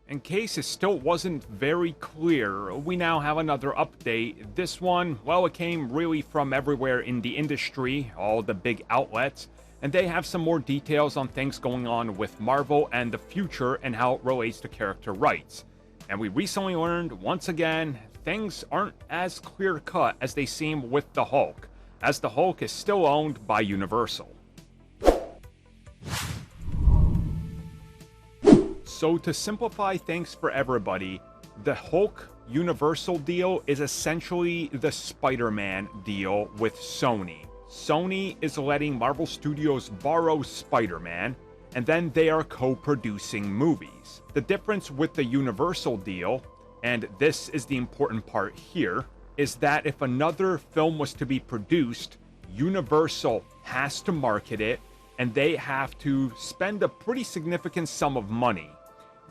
In case it still wasn't very clear, we now have another update. This one, well, it came really from everywhere in the industry, all the big outlets, and they have some more details on things going on with Marvel and the future and how it relates to character rights. And we recently learned, once again, things aren't as clear-cut as they seem with the Hulk, as the Hulk is still owned by Universal. So to simplify things for everybody, the Hulk Universal deal is essentially the Spider-Man deal with Sony. Sony is letting Marvel Studios borrow Spider-Man, and then they are co-producing movies. The difference with the Universal deal, and this is the important part here, is that if another film was to be produced, Universal has to market it, and they have to spend a pretty significant sum of money,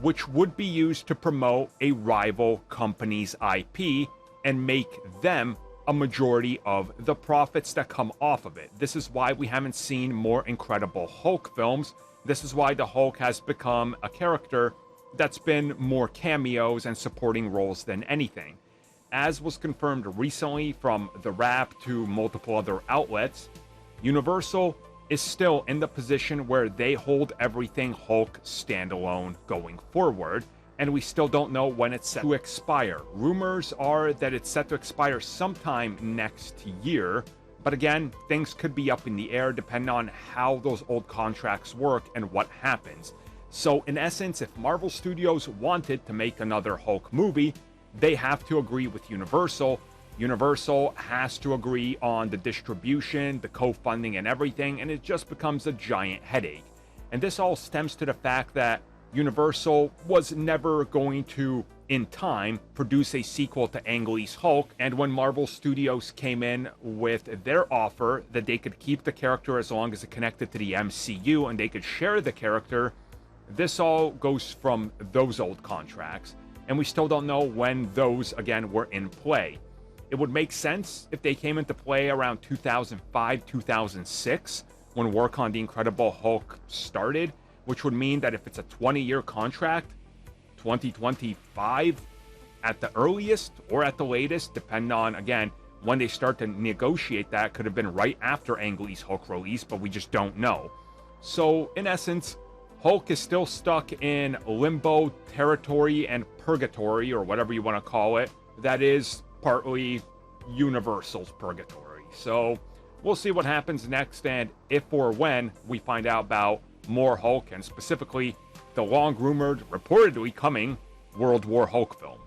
which would be used to promote a rival company's IP and make them a majority of the profits that come off of it. This is why we haven't seen more Incredible Hulk films. This is why the Hulk has become a character that's been more cameos and supporting roles than anything. As was confirmed recently from The Wrap to multiple other outlets, Universal is still in the position where they hold everything Hulk standalone going forward, and we still don't know when it's set to expire. Rumors are that it's set to expire sometime next year, but again, things could be up in the air depending on how those old contracts work and what happens. So in essence, if Marvel Studios wanted to make another Hulk movie, they have to agree with Universal. Universal has to agree on the distribution, the co-funding, and everything, and it just becomes a giant headache. And this all stems to the fact that Universal was never going to, in time, produce a sequel to Ang Lee's Hulk, and when Marvel Studios came in with their offer that they could keep the character as long as it connected to the MCU and they could share the character, this all goes from those old contracts, and we still don't know when those, again, were in play. It would make sense if they came into play around 2005, 2006, when work on The Incredible Hulk started, which would mean that if it's a 20-year contract, 2025 at the earliest or at the latest, depending on, again, when they start to negotiate that, could have been right after Ang Lee's Hulk release, but we just don't know. So, in essence, Hulk is still stuck in limbo territory and purgatory, or whatever you want to call it. That is partly Universal's purgatory. So we'll see what happens next, and if or when we find out about more Hulk, and specifically the long rumored, reportedly coming World War Hulk film.